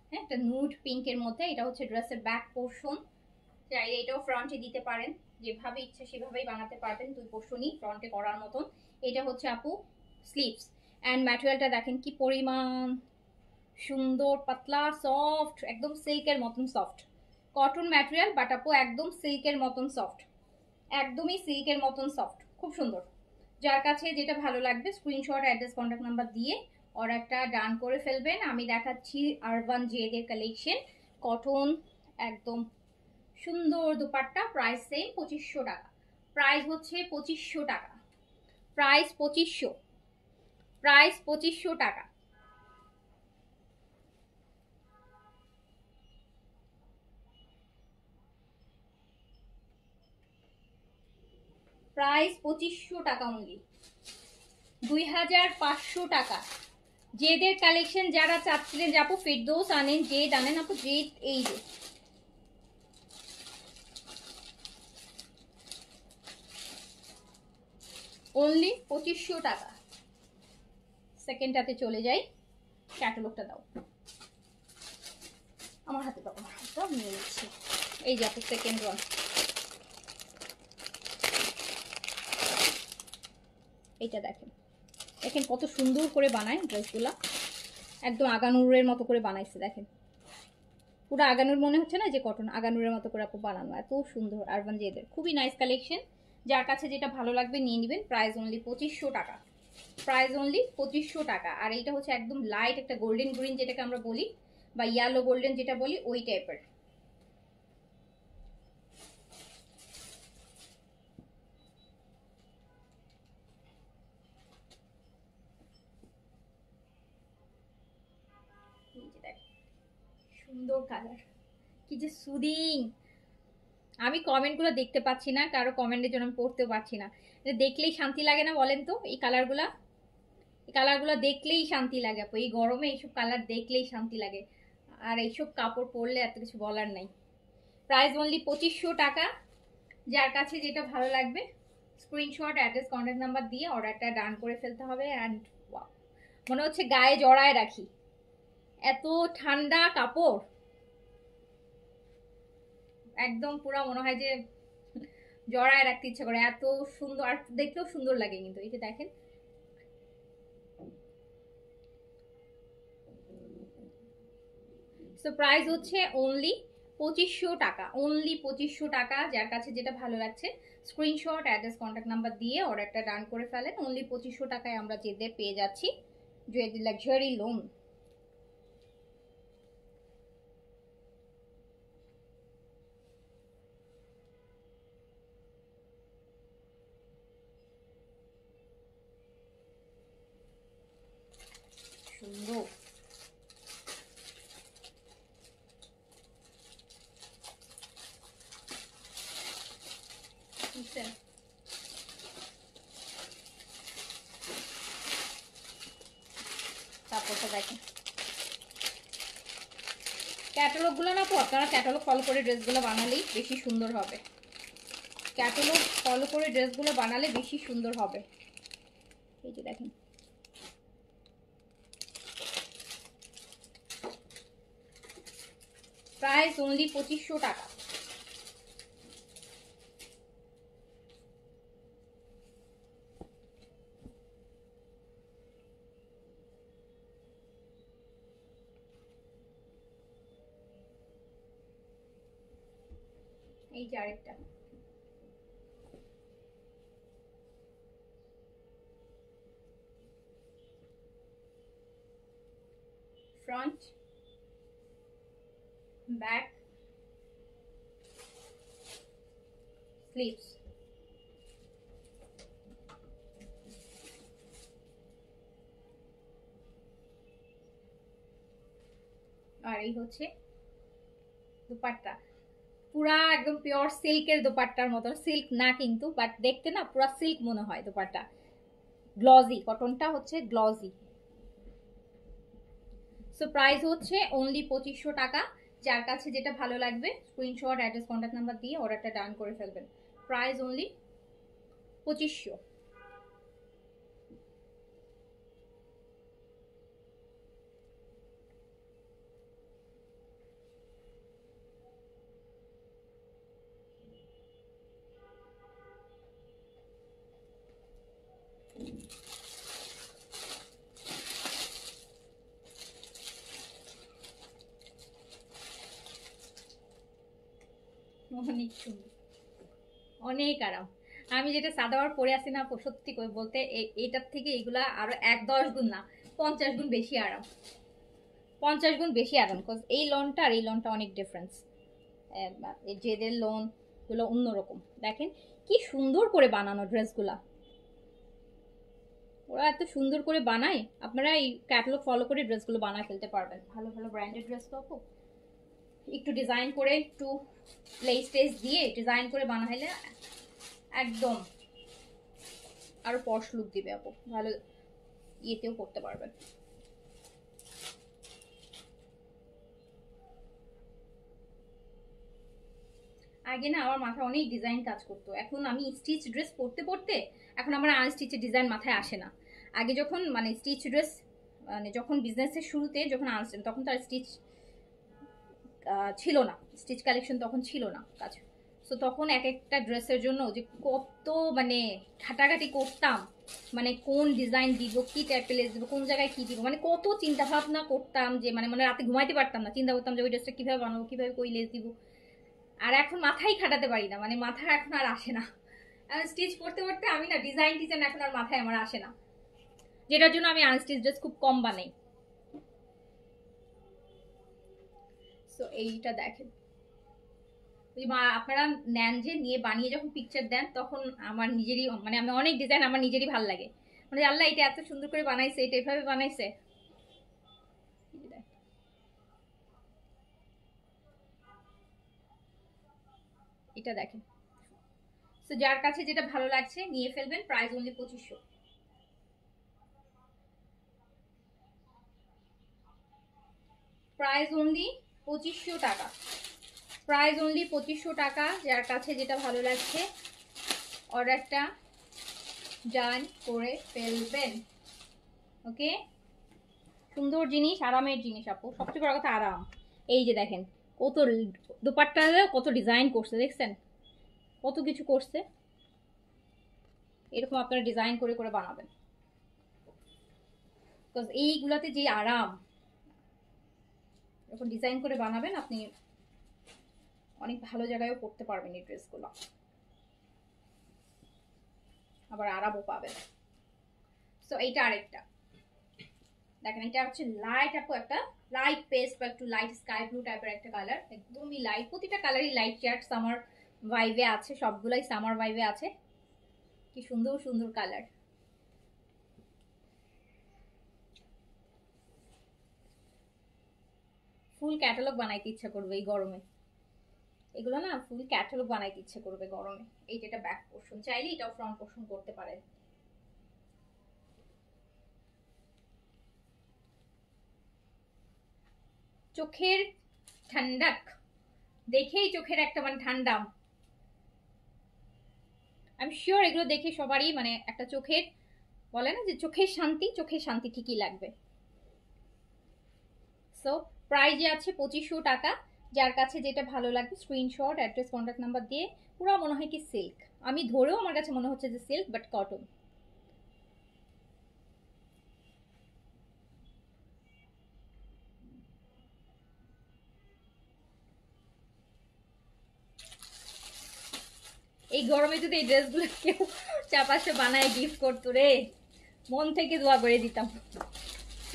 হ্যাঁ একটা নুড পিঙ্কের মধ্যে। এটা হচ্ছে ড্রেসের ব্যাক পোর্শন, চাইলে এটাও ফ্রন্টে দিতে পারেন, যেভাবে ইচ্ছা সেভাবেই বানাতে পারবেন, দুই পোর্শনই ফ্রন্টে করার মতন। এটা হচ্ছে আপু স্লিভস। অ্যান্ড ম্যাটেরিয়ালটা দেখেন কি পরিমাণ সুন্দর, পাতলা সফট, একদম সিল্কের মতন সফট। কটন ম্যাটেরিয়াল বাট আপু একদম সিল্কের মতন সফট, একদমই সিল্কের মতন সফট, খুব সুন্দর। যার কাছে যেটা ভালো লাগবে স্ক্রিনশট অ্যাড্রেস কন্ট্যাক্ট নাম্বার দিয়ে অর্ডারটা ডান করে ফেলবেন। আমি দেখাচ্ছি আরবান জেদের কালেকশন, কটন একদম সুন্দর দুপাট্টা, প্রাইস সেম 2500 টাকা। প্রাইস হচ্ছে 2500 টাকা, প্রাইস 2500, প্রাইস 2500 টাকা। প্রাইস 2500 টাকা অনলি, 2500 টাকা। জেদের কালেকশন যারা চাচ্ছিলেন যে আপু ফিরদৌস আনেন, জেদ আনেন, আপু জেদ এই যে অনলি 2500 টাকা। সেকেন্ডটাতে চলে যাই, ক্যাটালগটা দাও আমার হাতে, দাও আমার হাতটা নিয়ে নিচ্ছি। এই যে আপু সেকেন্ড ওয়ান, এইটা দেখেন, দেখেন কত সুন্দর করে বানায় ড্রেসগুলা, একদম আগানুরের মতো করে বানাইছে। দেখেন পুরো আগানুর মনে হচ্ছে না যে কটন, আগানুরের মতো করে আপু বানানো, এত সুন্দর। আরবান জেদের খুবই নাইস কালেকশন, যার কাছে যেটা ভালো লাগবে নিয়ে নেবেন। প্রাইস অনলি 2500 টাকা, প্রাইস অনলি 2500 টাকা। আর এইটা হচ্ছে একদম লাইট একটা গোল্ডেন গ্রিন যেটাকে আমরা বলি, বা ইয়েলো গোল্ডেন যেটা বলি, ওই টাইপের। সুন্দর কালার, কি যে সুদিং। আমি কমেন্টগুলো দেখতে পাচ্ছি না, কারো কমেন্টের জন্য আমি পড়তেও পারছি না। দেখলেই শান্তি লাগে না বলেন তো? এই কালারগুলা, এই কালারগুলো দেখলেই শান্তি লাগে আপু, এই গরমে এইসব কালার দেখলেই শান্তি লাগে। আর এইসব কাপড় পরলে এত কিছু বলার নাই। প্রাইস অনলি 2500 টাকা। যার কাছে যেটা ভালো লাগবে স্ক্রিনশট অ্যাড্রেস কন্ট্যাক্ট নাম্বার দিয়ে অর্ডারটা ডান করে ফেলতে হবে। অ্যান্ড মনে হচ্ছে গায়ে জড়ায় রাখি, এত ঠান্ডা কাপড়, একদম পুরো মনে হয় যে জড়ায় রাখতে ইচ্ছা করে, এত সুন্দর। আর দেখতেও সুন্দর লাগে কিন্তু, এই যে দেখেন সো প্রাইস হচ্ছে অনলি 2500 টাকা, অনলি 2500 টাকা। যার কাছে যেটা ভালো লাগছে স্ক্রিনশট অ্যাড্রেস কন্ট্যাক্ট নাম্বার দিয়ে অর্ডারটা ডান করে ফেলেন। অনলি 2500 টাকায় আমরা জেদের পেয়ে যাচ্ছি জেদ লাক্সারি লোন। সুন্দর, বুঝছেন? তারপরটা দেখেন ক্যাটালগুলো না তো, আপনারা ক্যাটালগ ফলো করে ড্রেসগুলো বানালেই বেশি সুন্দর হবে, ক্যাটালগ ফলো করে ড্রেসগুলো বানালে বেশি সুন্দর হবে। এই যে দেখেন প্রাইস অনলি 2500 টাকা। এই যে আরেকটা, ফ্রন্ট, ব্যাক, স্লিভস। আর এই হচ্ছে দুপাট্টা, পুরা একদম পিওর সিল্কের দোপাট্টার মতো। সিল্ক না কিন্তু, বাট দেখতে না পুরা সিল্ক মনে হয় দোপাট্টা। গ্লজি, কটনটা হচ্ছে গ্লজি। সো প্রাইস হচ্ছে অনলি 2500 টাকা। যার কাছে যেটা ভালো লাগবে স্ক্রিনশট, অ্যাড্রেস, কন্ট্যাক্ট নাম্বার দিয়ে অর্ডারটা ডান করে ফেলবেন। Price only 2500। অনেক সুন্দর, অনেক আরাম। আমি যেটা সাদাবার পরে আসি না, সত্যি করে বলতে এইটার থেকে এগুলা আরো 1-10 গুণ না 50 গুণ বেশি আরাম, 50 গুণ বেশি আরাম। বিকজ এই লনটা আর এই লনটা অনেক ডিফারেন্স। জেদের লোন গুলো অন্যরকম। দেখেন কি সুন্দর করে বানানো ড্রেসগুলা, ওরা এত সুন্দর করে বানায়। আপনারা এই ক্যাটালগ ফলো করে ড্রেসগুলো বানায় ফেলতে পারবেন। ভালো ভালো ব্র্যান্ডেড ড্রেস পাবো, একটু ডিজাইন করে, একটু লেস টেস দিয়ে ডিজাইন করে বানাইলে একদম আরো পশ লুক দিবে আপু। ভালো ইয়েতেও করতে পারবেন। আগে না আমার মাথায় অনেক ডিজাইন কাজ করতো, এখন আমি স্টিচ ড্রেস পরতে পরতে এখন আমার আনস্টিচের ডিজাইন মাথায় আসে না। আগে যখন মানে স্টিচ ড্রেস, মানে যখন বিজনেসের শুরুতে যখন আনছেন তখন তার স্টিচ ছিল না, স্টিচ কালেকশন তখন ছিল না কাজ। সো তখন এক একটা ড্রেসের জন্য যে কত মানে ঘাটাঘাটি করতাম, মানে কোন ডিজাইন দিব, কি টাইপের লেস দিব, কোন জায়গায় কি দিব, মানে কত চিন্তা ভাবনা করতাম যে মানে মানে রাতে ঘুমাইতে পারতাম না, চিন্তা করতাম যে ওই ড্রেসটা কিভাবে বানাবো, কিভাবে কই লেস দিব। আর এখন মাথায় খাটাতে পারি না, মানে মাথা এখন আর আসে না। স্টিচ করতে করতে আমি না ডিজাইন টিজাইন এখন আর মাথায় আমার আসে না, যেটার জন্য আমি আনস্টিচ ড্রেস খুব কম বানাই। সো এইটা দেখেন, আপনারা নেন যে নিয়ে বানিয়ে যখন পিকচার দেন তখন আমার নিজেরই মানে আমি অনেক ডিজাইন আমার নিজেরই ভালো লাগে, মানে আল্লাহ এটা এত সুন্দর করে বানাইছে, এটা এভাবে বানাইছে। এটা দেখেন। সো যার কাছে যেটা ভালো লাগছে নিয়ে ফেলবেন। Price only 2500। প্রাইস অনলি 2500 টাকা। প্রাইস অনলি 2500 টাকা। যার কাছে যেটা ভালো লাগছে অর্ডারটা ডান করে ফেলবেন। ওকে, সুন্দর জিনিস, আরামের জিনিস আপু, সবচেয়ে বড় কথা আরাম। এই যে দেখেন কত দোপাট্টা, কত ডিজাইন করছে, দেখছেন কত কিছু করছে। এরকম আপনারা ডিজাইন করে করে বানাবেন, বিকজ এইগুলাতে যে আরাম, যখন ডিজাইন করে বানাবেন আপনি অনেক ভালো জায়গায়ও পড়তে পারবেন এই ড্রেসগুলো, আবার আরামও পাবেন। সো এইটা আরেকটা দেখেন, এটা হচ্ছে লাইট আপু, একটা লাইট পেস্ট বা একটু লাইট স্কাই ব্লু টাইপের একটা কালার, একদমই লাইট। প্রতিটা কালারই লাইট শেয়ার সামার ভাইবে আছে, সবগুলাই সামার ভাইবে আছে। কি সুন্দর সুন্দর কালার। ফুল ক্যাটালগ বানাইতে ইচ্ছা করবে এই গরমে, এগুলো না ফুল ক্যাটালগ বানাইতে ইচ্ছে করবে গরমে। এইটা এটা ব্যাক পোর্শন, চাইলে এটাও ফ্রন্ট পোর্শন করতে পারেন। চোখের ঠান্ডাক দেখেই চোখের একটা মানে ঠান্ডা, আমি শিওর এগুলো দেখে সবারই মানে একটা চোখের বলে না যে চোখের শান্তি, চোখের শান্তি ঠিকই লাগবে। সো প্রাইজে আছে 2500 টাকা। যার কাছে যেটা ভালো লাগবে স্ক্রিনশট, অ্যাড্রেস, কন্ট্যাক্ট নাম্বার দিয়ে। পুরো মনে হয় কি সিল্ক, আমি ধরেও আমার কাছে মনে হচ্ছে যে সিল্ক বাট কটন। এই গরমে যদি এই ড্রেসগুলো কেউ চাপাশে বানায় গিফট করতো রে, মন থেকে দোয়া করে দিতাম।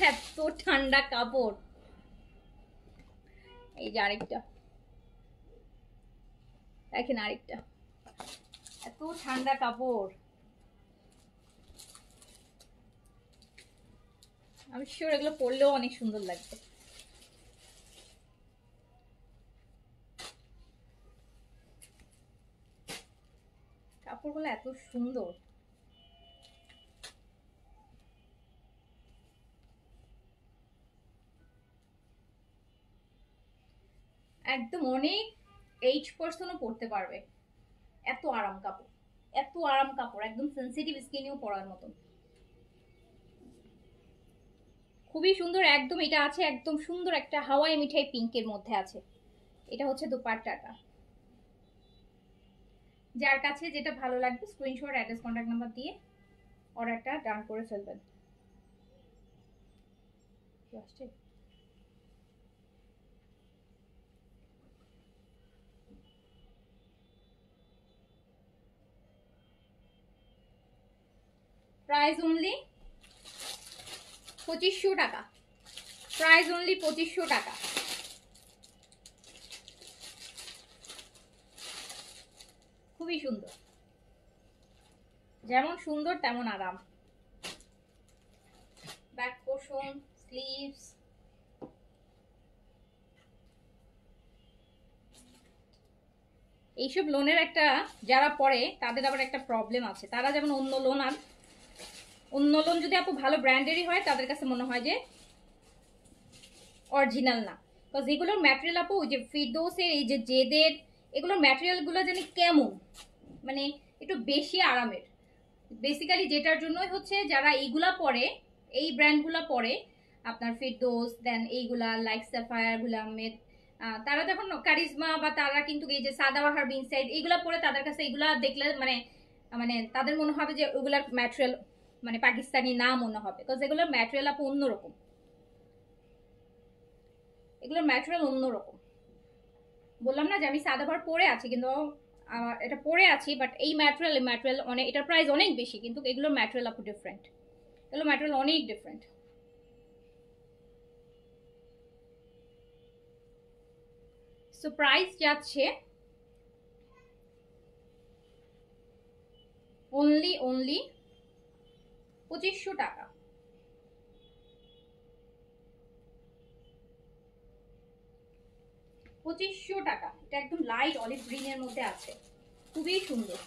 এত ঠান্ডা কাপড়, এই যে আরেকটা, দেখেন আরেকটা, এত ঠান্ডা কাপড়। আমি শিওর এগুলো পরলেও অনেক সুন্দর লাগবে। কাপড়গুলো এত সুন্দর। একদম অনেক এইজ পার্সনও পরতে পারবে, এত আরাম কাপড়, এত আরাম কাপড়, একদম সেনসিটিভ স্কিনেও পরার মতন। খুবই সুন্দর একদম। এটা আছে একদম সুন্দর একটা হাওয়াই মিঠাই পিঙ্কের মধ্যে আছে। এটা হচ্ছে দোপাট্টাটা। যার কাছে যেটা ভালো লাগবে স্ক্রিনশট, অ্যাড্রেস, কন্ট্যাক্ট নাম্বার দিয়ে অর্ডারটা ডান করে ফেলবেন। প্রাইস অনলি 2500 টাকা। প্রাইস অনলি 2500 টাকা। খুবই সুন্দর, যেমন সুন্দর তেমন আরাম। ব্যাক পোর্শন, স্লিভস, এইসব লোনের একটা যারা পরে তাদের আবার একটা প্রবলেম আছে। তারা যেমন অন্য লোন, আর অন্য লোন যদি আপু ভালো ব্র্যান্ডেরই হয় তাদের কাছে মনে হয় যে অরিজিনাল না। বিকজ এগুলোর ম্যাটেরিয়াল আপু ওই যে ফিরদৌসের এই যে জেদের এগুলোর ম্যাটেরিয়ালগুলো জানি কেমন, মানে একটু বেশি আরামের। বেসিক্যালি যেটার জন্যই হচ্ছে যারা এইগুলা পরে, এই ব্র্যান্ডগুলা পরে, আপনার ফিরদৌস, দেন এইগুলা লাইক সাফায়ার, গুলামেদ, তারা যখন কারিজমা বা তারা কিন্তু এই যে সাদাবাহার, বিনসাইড এইগুলা পরে তাদের কাছে এইগুলা দেখলে মানে মানে তাদের মনে হবে যে ওগুলার ম্যাটেরিয়াল মানে পাকিস্তানি না মনে হবে। বিকজ এগুলোর ম্যাটেরিয়াল আপু অন্যরকম, এগুলোর ম্যাটেরিয়াল অন্যরকম। বললাম না যে আমি সাদাবাহার পরে আছি, কিন্তু এটা পরে আছি, বাট এই ম্যাটেরিয়াল অনেক, এটার প্রাইস অনেক বেশি, কিন্তু এগুলোর ম্যাটেরিয়াল আপু ডিফারেন্ট, এগুলো ম্যাটেরিয়াল অনেক ডিফারেন্ট। সো প্রাইস যাচ্ছে অনলি 2500 টাকা। টাকা। এটা একদম লাইট অলিভ গ্রিনের মধ্যে আছে, খুবই সুন্দর।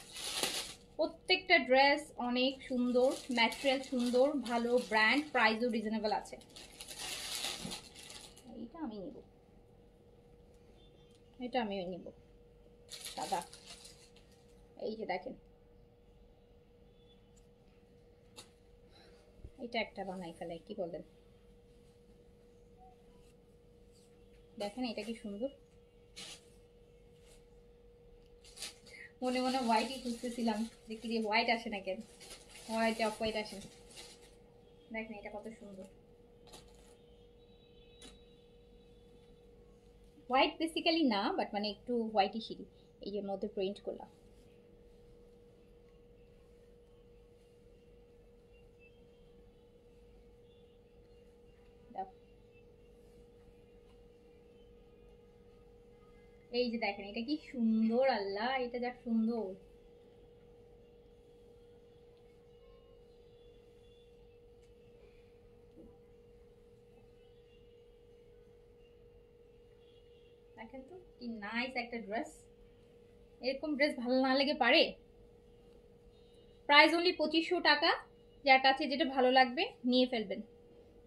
প্রত্যেকটা ড্রেস অনেক সুন্দর, ম্যাটেরিয়াল সুন্দর, ভালো ব্র্যান্ড, প্রাইসও রিজনেবল আছে। এইটা আমি নিব, এটা আমিও নিব দাদা। এই যে দেখেন, এটা একটা বানাই ফেলাই, কি বলেন? দেখেন এটা কি সুন্দর। মনে মনে হোয়াইটই খুঁজতেছিলাম যে কি হোয়াইট আসে না কেন, হোয়াইট অফ হোয়াইট আসে। দেখেন এটা কত সুন্দর। হোয়াইট বেসিক্যালি না, বাট মানে একটু হোয়াইটই সিঁড়ি, এই যে মধ্যে প্রিন্ট করলাম। এই যে দেখেন এটা কি সুন্দর, আল্লাহ এটা যা সুন্দর। দেখেন তো কি নাইস একটা ড্রেস। এরকম ড্রেস ভালো না লেগে পারে? প্রাইস অনলি 2500 টাকা। যার কাছে যেটা ভালো লাগবে নিয়ে ফেলবেন,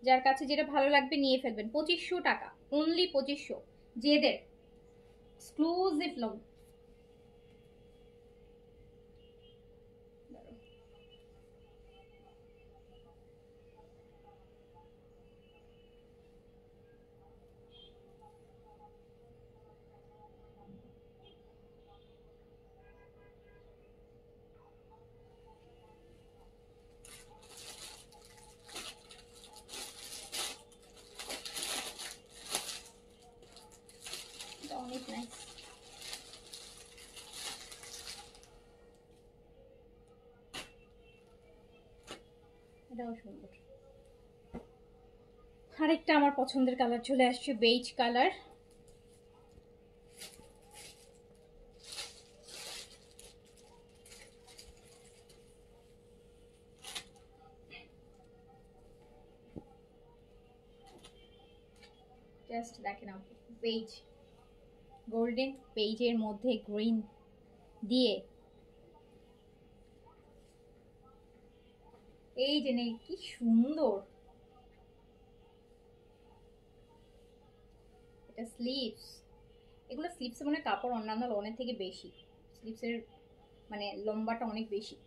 যার কাছে যেটা ভালো লাগবে নিয়ে ফেলবেন। 2500 টাকা, অনলি 2500। জেদের এক্সক্লুসিভ লোন। অনেক নাইস। এটাও সুন্দর। আরেকটা আমার পছন্দের কালার চলে আসছে, বেজ কালার। জাস্ট দেখেন আপনি, পেজ গোল্ডেন পেজের মধ্যে গ্রিন দিয়ে এই যে নেই, কি সুন্দর। এটা স্লিভস, এগুলো স্লিভস মানে কাপড় অন্যান্য লোনের থেকে বেশি, স্লিভসের মানে লম্বাটা অনেক বেশি।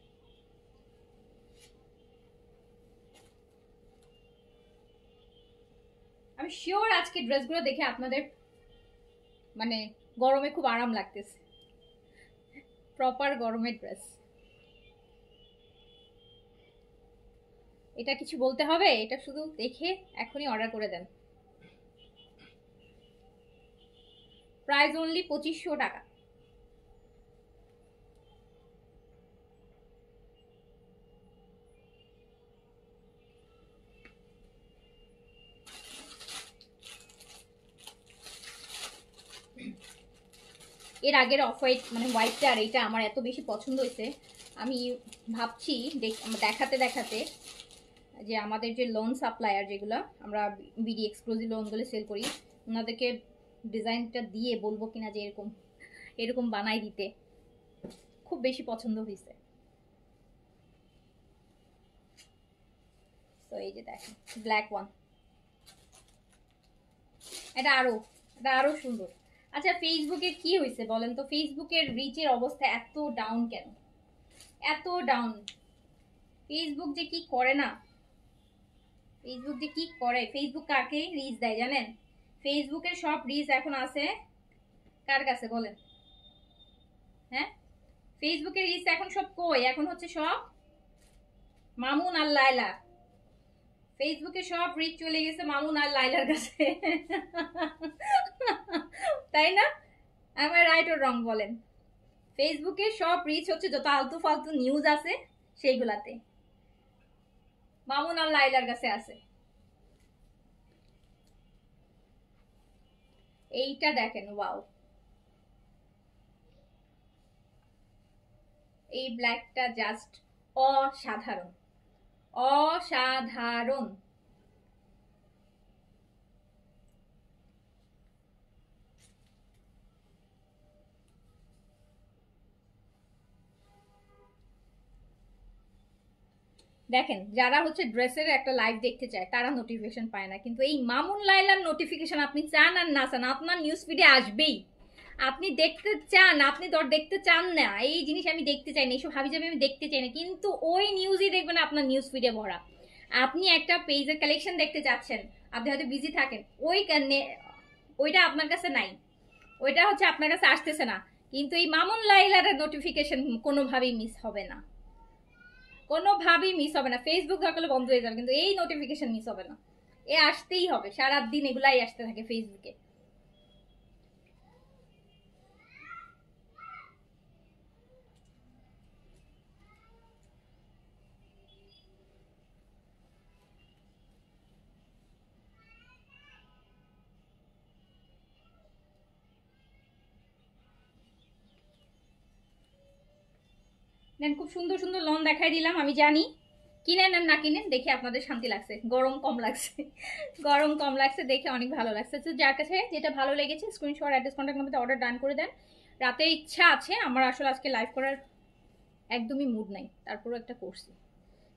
আমি শিওর আজকে ড্রেসগুলো দেখে আপনাদের মানে গরমে খুব আরাম লাগতেছে, প্রপার গরমের ড্রেস। এটা কিছু বলতে হবে, এটা শুধু দেখে এখনই অর্ডার করে দেন। প্রাইস অনলি 2500 টাকা। এর আগের অফ হোয়াইট মানে হোয়াইটটা আর এইটা আমার এত বেশি পছন্দ হয়েছে, আমি ভাবছি দেখাতে দেখাতে যে আমাদের যে লোন সাপ্লায়ার যেগুলো আমরা বিডি এক্সক্লুসিভ লোনগুলো সেল করি, ওনাদেরকে ডিজাইনটা দিয়ে বলবো কিনা যে এরকম এরকম বানাই দিতে। খুব বেশি পছন্দ হয়েছে। তো এই যে দেখেন ব্ল্যাক ওয়ান, এটা আরো সুন্দর। আচ্ছা ফেসবুকে কি হয়েছে বলেন তো, ফেসবুকের রিচের অবস্থা এত ডাউন কেন, এত ডাউন? ফেসবুক যে কি করে না, ফেসবুক যে কি করে, ফেসবুক কাকে রিচ দেয় জানেন? ফেসবুকের সব রিচ এখন আছে কার কাছে বলেন? হ্যাঁ, ফেসবুকের রিচ এখন সব কই? এখন হচ্ছে সব মামুন আর লায়লা। ফেসবুকে সব রিচ চলে গেছে মামুন আর লাইলার কাছে। তাই না? আমার রাইট ওর রং বলেন? ফেসবুকে সব রিচ হচ্ছে যত আলতু ফালতু নিউজ আছে সেইগুলাতে, মামুন আর লাইলার কাছে আছে। এইটা দেখেন, ওয়াও, এই ব্ল্যাকটা জাস্ট অসাধারণ, অসাধারণ। দেখেন যারা হচ্ছে ড্রেসের একটা লাইভ দেখতে চায় তারা নোটিফিকেশন পায় না, কিন্তু এই মামুন লাইলার নোটিফিকেশন আপনি চান আর না চান আপনার নিউজ ফিডে আসবেই। আপনি দেখতে চান, আপনি দেখতে চান না এই জিনিস আমি দেখতে চাই না, এইসব হাবি যাবে আমি দেখতে চাই না, কিন্তু ওই নিউজই দেখবেন আপনার নিউজ ফিডে ভরা। আপনি একটা পেজের কালেকশন দেখতে চাচ্ছেন, আপনি হয়তো বিজি থাকেন, ওইটা আপনার কাছে নাই, ওইটা হচ্ছে আপনার কাছে আসতেছে না, কিন্তু এই মামুন লাইলার নোটিফিকেশন কোনোভাবেই মিস হবে না, কোনোভাবেই মিস হবে না। ফেসবুক দরকার বন্ধ হয়ে যাবে, কিন্তু এই নোটিফিকেশন মিস হবে না, এ আসতেই হবে, সারাদিন এগুলাই আসতে থাকে ফেসবুকে। দেন খুব সুন্দর সুন্দর লোন দেখাই দিলাম, আমি জানি কিনেন আর না কিনেন দেখে আপনাদের শান্তি লাগছে, গরম কম লাগছে, গরম কম লাগছে দেখে অনেক ভালো লাগছে। তো যার কাছে যেটা ভালো লেগেছে স্ক্রিনশট অ্যাড্রেস কন্ট্যাক্ট নাম্বারে অর্ডার ডান করে দেন। রাতে ইচ্ছা আছে আমার, আসলে আজকে লাইভ করার একদমই মুড নাই, তারপরও একটা করছি।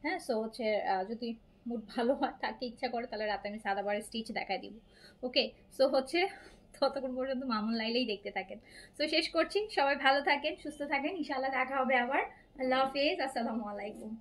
হ্যাঁ, সো হচ্ছে যদি মুড ভালো হয়, থাকতে ইচ্ছা করে, তাহলে রাতে আমি সাদাবার স্টিচ দেখাই দিব। ওকে, সো হচ্ছে ততক্ষণ পর্যন্ত মামুন লাইলেই দেখতে থাকেন। সো শেষ করছি, সবাই ভালো থাকেন, সুস্থ থাকেন, ইনশাআল্লাহ দেখা হবে আবার। আল্লাহ হাফেজ, আসসালামু আলাইকুম।